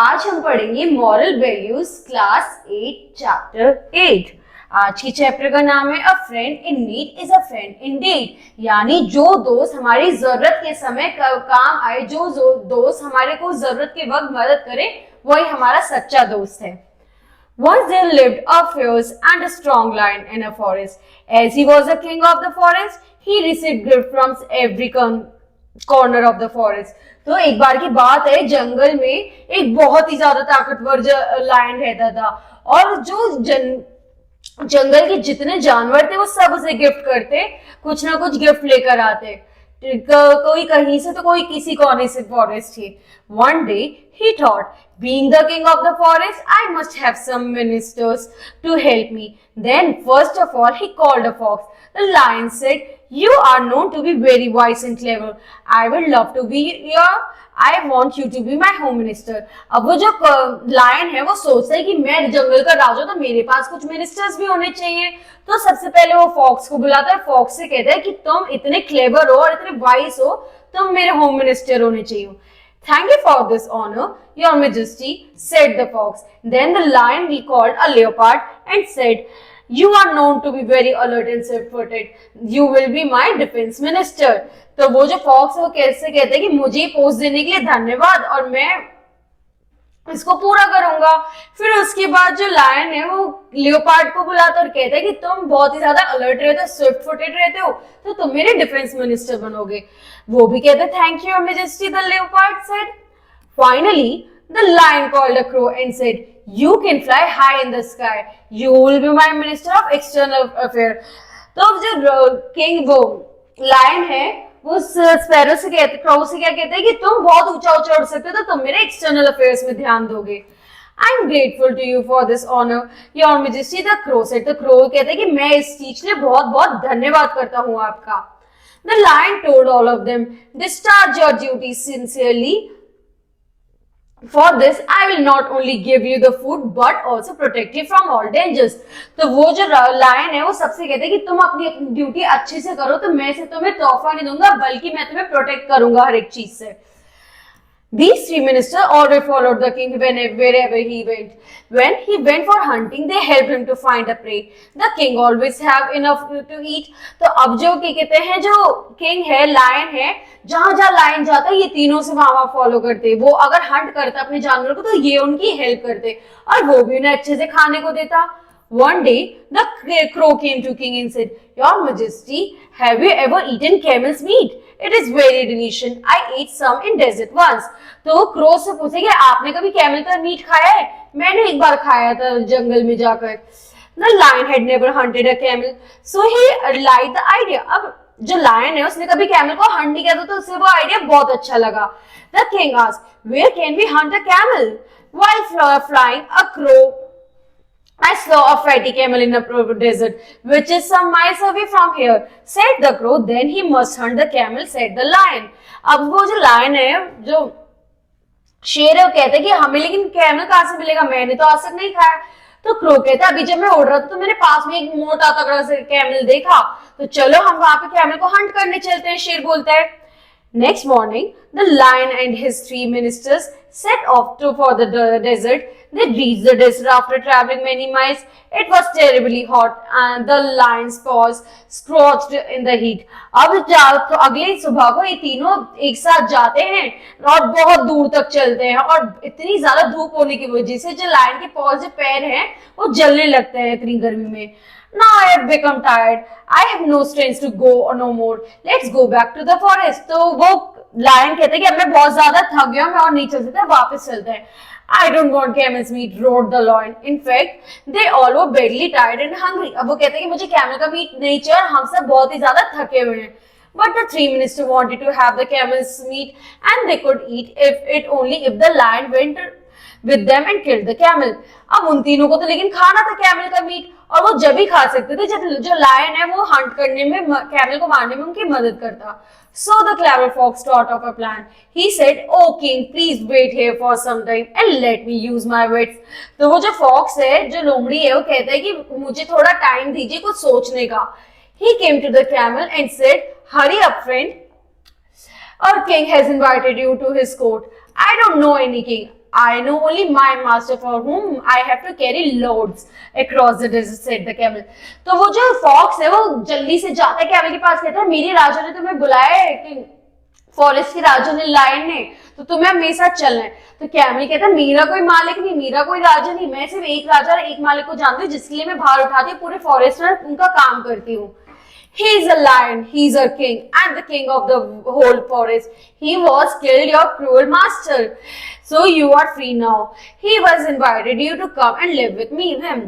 आज हम पढ़ेंगे मॉरल वैल्यूज क्लास 8 चैप्टर 8। आज की चैप्टर का नाम है अ friend in need is a friend Indeed, यानी जो दोस्त हमारी जरूरत के समय काम आए, जो दोस्त हमारे को जरूरत के वक्त मदद करे, वही हमारा सच्चा दोस्त है। Once there lived a fierce and a strong lion in a forest. As he was the king of the forest, he received gifts from every corner of the forest. तो एक बार की बात है, जंगल में एक बहुत ही ज्यादा ताकतवर लायन रहता था और जो जंगल के जितने जानवर थे वो सब उसे गिफ्ट करते, कुछ ना कुछ गिफ्ट लेकर आते। कोई कहीं से तो कोई किसी कोने से फॉरेस्ट थी। One day he thought, being the king of the forest, I must have some ministers to help me. Then first of all he called a fox. The lion said, you are known to be very wise and clever. I would love to be I want you to be my home minister. अब वो जो lion है वो सोचता है कि मैं जंगल का राजा, तो मेरे पास कुछ मिनिस्टर्स भी होने चाहिए। तो सबसे पहले वो फॉक्स को बुलाता है, फॉक्स से कहता है कि तुम इतने क्लेवर हो और इतने वाइस हो, तुम मेरे होम मिनिस्टर होने चाहिए। Thank you for this honor, your majesty, said the fox. Then the lion recalled a leopard and said, you are known to be very alert and swift-footed. You will be my defense minister. तो वो जो fox है वो कैसे कहते हैं कि मुझे पोस्ट देने के लिए धन्यवाद और मैं इसको पूरा करूंगा। फिर उसके बाद जो लायन है वो लियोपार्ड को बुलाता और कहता है कि तुम बहुत ही ज्यादा अलर्ट रहते हो, स्विफ्ट फुटेड रहते हो, तो तुम मेरे डिफेंस मिनिस्टर बनोगे। वो भी कहते thank you majesty, the leopard said. Finally the lion called a crow and said, you can fly high in the sky. You will be my minister of external affairs. तो जो king वो lion है वो sparrow से कहते, crow से क्या कहते हैं कि तुम बहुत ऊंचा ऊंचा उड़ सकते हो, तो तुम मेरे एक्सटर्नल अफेयर्स में ध्यान दोगे। I am grateful to you for this honour your majesty, the crow said. तो क्रो कहते हैं कि मैं इस चीज के लिए बहुत बहुत धन्यवाद करता हूँ आपका। The lion told all of them, discharge your duty sincerely. For this, I will not only give you the food, but also protect you from all dangers. तो वो जो लायन है वो सबसे कहते हैं कि तुम अपनी ड्यूटी अच्छे से करो, तो मैं से तुम्हें तोहफा नहीं दूंगा, बल्कि मैं तुम्हें प्रोटेक्ट करूंगा हर एक चीज से। These three ministers always followed the king wherever he went. When he went for hunting, they helped him to find a prey. The king always have enough to eat. तो अब जो क्या कहते हैं, जो किंग है, लायन है, जहां जहां लायन जाता है ये तीनों से वहां फॉलो करते। वो अगर हंट करता अपने जानवर को तो ये उनकी हेल्प करते और वो भी उन्हें अच्छे से खाने को देता। One day, the crow came to king and said, your majesty, have you ever eaten camel's meat? It is very delicious. I ate some in desert once. तो क्रो से पूछे कि आपने कभी कैमल का मीट खाया है? मैंने एक बार खाया था जंगल में जाकर। The lion had never hunted a camel, so he liked the idea. अब जो लायन है उसने कभी कैमल को हंट नहीं किया था, तो उसे वो आइडिया बहुत अच्छा लगा। The king asked, where can we hunt a camel? While flying, a crow, I saw a fatty camel in a desert, which is some miles away from here, said the crow. Then he must hunt the camel, said the lion. अब वो जो lion है, जो शेर है, वो कहते हैं कि हमें लेकिन कैमल कहाँ से मिलेगा, मैंने तो आज तक नहीं खाया। तो क्रो कहता है अभी जब मैं उड़ रहा था तो मेरे पास में एक मोटा तगड़ा से कैमल देखा, तो चलो हम वहां पे कैमल को हंट करने चलते हैं, शेर बोलता है। Next morning, the lion and his three ministers set off for the desert. They reached the desert after traveling many miles. It was terribly hot and the lion's paws scorched in the heat. अब तो अगले सुबह को ये तीनों एक साथ जाते हैं और बहुत दूर तक चलते हैं और इतनी ज्यादा धूप होने की वजह से जो लायन के पॉज, जो पैर हैं, वो जलने लगते हैं इतनी गर्मी में। Now I have become tired. I have no strength to go no more. Let's go back to the forest. तो वो लायन कहते हैं कि अब मैं बहुत ज्यादा थक गया, मैं और नहीं चल सकता, वापस चलते हैं। I don't want camel's meat, roared the lion. In fact, they all were badly tired and hungry. अब वो कहते हैं कि मुझे कैमल का मीट नहीं चाहिए, हम सब बहुत ही ज्यादा थके हुए हैं। But the three ministers wanted to have the camel's meat, and they could eat only if the lion went with them and killed the camel. अब उन तीनों को तो लेकिन खाना था कैमल का मीट, और वो जब ही खा सकते थे जब जो लायन है वो हंट करने में, कैमल को मारने में उनकी मदद करता। So the clever fox thought of a plan. He said, "Oh king, please wait here for some time and let me use my wits." तो वो जो फॉक्स है, जो लोमड़ी है, वो कहता है कि मुझे थोड़ा टाइम दीजिए कुछ सोचने का। He came to the camel and said, "Hurry up, friend. Our king has invited you to his court." I don't know any king. I know only my master for whom I have to carry loads across the desert, said the camel. तो वो जो fox है वो जल्दी से जाता है camel के पास, कहता है मेरी राजा ने तुम्हें बुलाया है कि फॉरेस्ट के राजा ने, लायन ने, तो तुम्हें मेरे साथ चलना है। तो कैमल कहता है मेरा कोई मालिक नहीं, मेरा कोई राजा नहीं, मैं सिर्फ एक राजा और एक मालिक को जानती हूँ जिसके लिए मैं भार उठाती हूँ, पूरे फॉरेस्ट में उनका काम करती हूँ। He is a lion, he is a king and the king of the whole forest. He was killed your cruel master. So you are free now. He was invited you to come and live with me, him.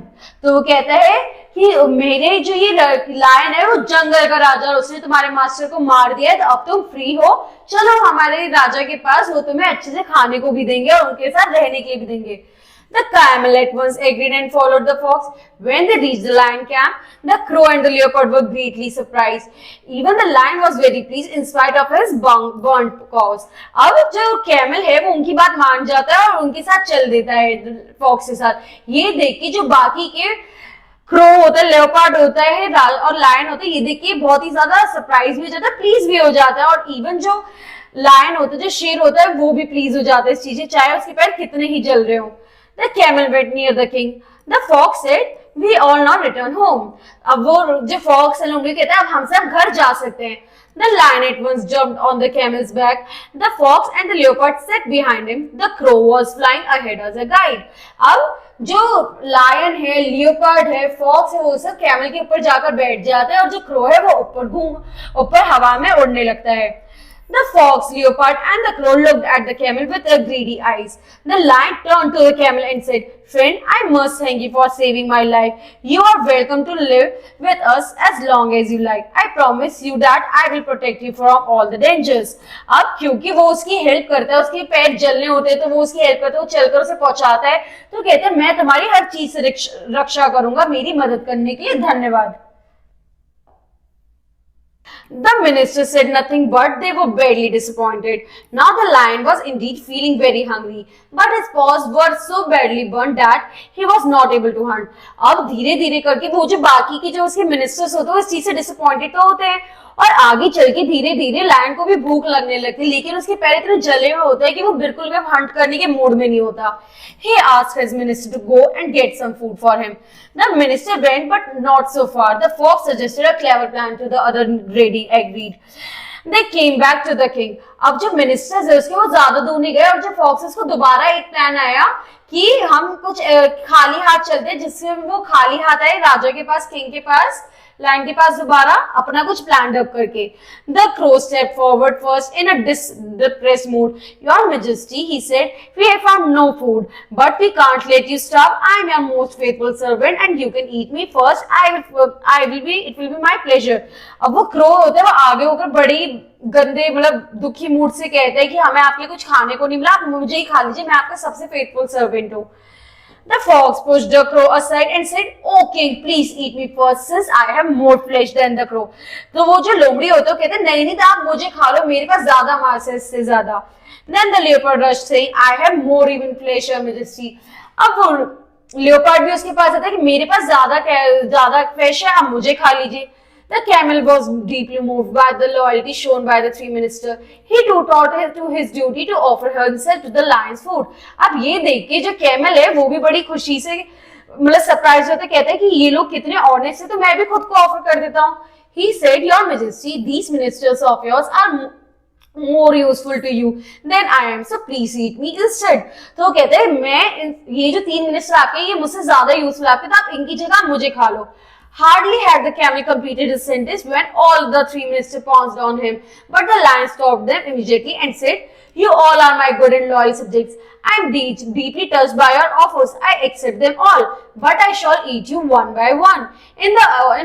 तो वो कहता है कि मेरे जो ये lion है वो जंगल का राजा, और उसने तुम्हारे मास्टर को मार दिया है, तो अब तुम फ्री हो, चलो हमारे राजा के पास, वो तुम्हें अच्छे से खाने को भी देंगे और उनके साथ रहने के लिए भी देंगे। The camel at once agreed and followed the fox. When they reached the lion camp, the crow and the leopard were greatly surprised. Even the lion was very pleased in spite of his burnt paws. अब जो camel है वो उनकी बात मान जाता है और उनके साथ चल देता है फॉक्स के साथ। ये देख के जो बाकी के क्रो होता है, लेओपार्ड होता है और लायन होता है, ये देख के बहुत ही ज्यादा सरप्राइज भी हो जाता है, प्लीज भी हो जाता है, और इवन जो लायन होता है, जो शेर होता है, वो भी प्लीज हो जाता है इस चीजें, चाहे उसके पैर कितने ही जल रहे हो। The camel went near the king. The fox said, "We all now return home." अब वो जो fox है लोमड़ी कहता है अब हम सब घर जा सकते हैं। The lion at once jumped on the camel's back. The fox and the leopard sat behind him. The crow was flying ahead as a guide. अब जो लायन है, लियोपार्ड है, फॉक्स है, वो सब कैमल के ऊपर जाकर बैठ जाता है और जो क्रो है वो ऊपर हवा में उड़ने लगता है। The fox, leopard and the crow looked at the camel with greedy eyes. The lion turned to the camel and said, "Friend, I must thank you for saving my life. You are welcome to live with us as long as you like. I promise you that I will protect you from all the dangers." अब क्योंकि वो उसकी help करता है, उसके पैर जलने होते हैं तो वो उसकी हेल्प करता है, वो चलकर उसे पहुंचाता है, तो कहते हैं मैं तुम्हारी हर चीज से रक्षा करूंगा, मेरी मदद करने के लिए धन्यवाद। The minister said nothing, but they were badly disappointed. Now the lion was indeed feeling very hungry, but his paws were so badly burnt that he was not able to hunt. अब धीरे धीरे करके वो जो बाकी के जो उसके मिनिस्टर्स होते हैं, उस चीज से डिसअपॉइंटेड तो होते हैं, और आगे चल के धीरे धीरे लायन को भी भूख लगने लगती है, लेकिन उसके पैर इतने जले हुए होते हैं कि वो बिल्कुल भी हंट करने के मूड में नहीं होता। He asked his minister to go and get some food for him. The minister went, but not so far. The fox suggested a clever plan to the other ready agreed. They came back to the king. अब जो ministers है उसके वो ज्यादा दूर नहीं गए, और जो फॉक्सेस को दोबारा एक प्लान आया कि हम कुछ खाली हाथ चलते हैं, जिससे वो खाली हाथ आए राजा के पास, किंग के पास, लायन के पास दोबारा अपना कुछ प्लान अप करके। The crow stepped forward first in a depressed mood. Your Majesty, he said, we have found no food, but we can't let you starve. I am your most faithful servant, and you can eat me first. It will be my pleasure. अब वो crow होता है, वो आगे होकर बड़ी गंदे मतलब दुखी मूड से कहते हैं कि हमें आपके लिए कुछ खाने को नहीं मिला, आप मुझे ही खा लीजिए, मैं आपका सबसे फेथफुल सर्वेंट हूँ। The fox pushed the crow aside and said, "Oh king, please eat me first, since I have more flesh than the crow." तो वो जो लोमड़ी होता है कहते हैं नहीं नहीं, आप मुझे खा लो, मेरे पास ज्यादा मांस है इससे ज्यादा। Then the leopard rushed saying, "I have more even flesh, your majesty." अब वो leopard भी उसके पास आता है कि मेरे पास ज्यादा फ्लेश है, आप मुझे खा लीजिए। The camel was deeply moved by the loyalty shown by the three ministers. He too thought to his duty to offer himself to the lion's food. अब ये देख के जो कैमल है वो भी बड़ी खुशी से मतलब सरप्राइज होते, कहते हैं कि ये लोग कितने ऑनेस्ट है, तो मैं भी खुद को ऑफर कर देता हूँ। He said, "Your Majesty, these ministers of yours are more useful to you than I am, so please eat me instead." तो कहते हैं मैं ये जो 3 मिनिस्टर आपके ये मुझसे ज्यादा यूजफुल आपके, तो आप इनकी जगह मुझे खा लो। Hardly had the camel completed his sentence when all the 3 ministers pounced on him, but the lion stopped them immediately and said, "You all are my good and loyal subjects. I am deeply touched by your offers. I accept them all, but I shall eat you one by one in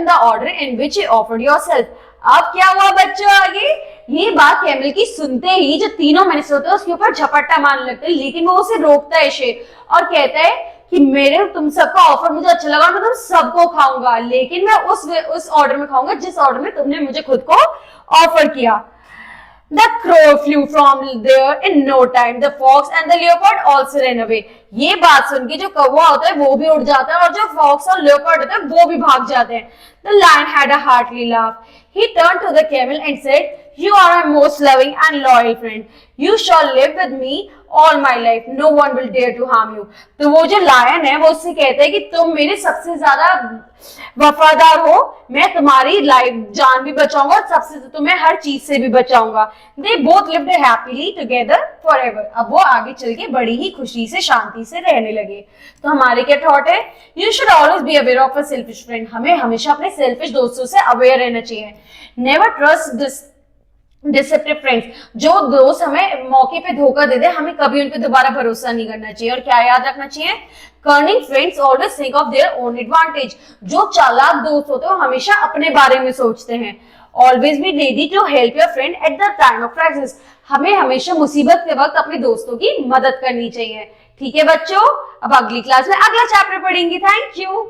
the order in which you offered yourself." अब क्या हुआ बच्चों आगे? ये बात camel की सुनते ही जो तीनों मिनिस्टर होते हैं उसके ऊपर झपट्टा मारने लगते हैं, लेकिन वो उसे रोकता है शेर और कहता है कि मेरे तुम सबका ऑफर मुझे अच्छा लगा, मैं तुम सबको खाऊंगा, लेकिन मैं उस ऑर्डर में खाऊंगा जिस ऑर्डर में तुमने मुझे खुद को ऑफर किया। The crow flew from there in no time. The fox and the leopard also ran away. ये बात सुन के जो कौवा होता है वो भी उड़ जाता है और जो fox और leopard होता है वो भी भाग जाते हैं। The lion had a hearty laugh. He turned to the camel and said, You are my most loving and loyal friend. You shall live with me all my life. No one will dare to harm you. तो वो जो lion है वो उससे कहता है कि तुम मेरे सबसे ज्यादा वफादार हो, मैं तुम्हारी लाइफ जान भी बचाऊंगा और सबसे तुम्हें हर चीज से भी बचाऊंगा. They both lived happily together forever. अब वो आगे चल के बड़ी ही खुशी से शांति से रहने लगे. तो हमारे क्या थॉट है? You should always be aware of a selfish friend. हमें हमेशा अपने सेल्फिश दोस्तों से अवेयर रहना चाहिए. Never trust this deceptive friends. जो दोस्त हमें मौके पे धोखा दे दे, हमें कभी उन पे दोबारा भरोसा नहीं करना चाहिए. और क्या याद रखना चाहिए? Cunning friends always think of their own advantage. जो चालाक दोस्त होते हैं वो हमेशा अपने बारे में सोचते हैं. Always be ready to help your friend at the time of crisis. हमें हमेशा मुसीबत के वक्त अपने दोस्तों की मदद करनी चाहिए. ठीक है बच्चों, अब अगली क्लास में अगला चैप्टर पढ़ेंगे. Thank you.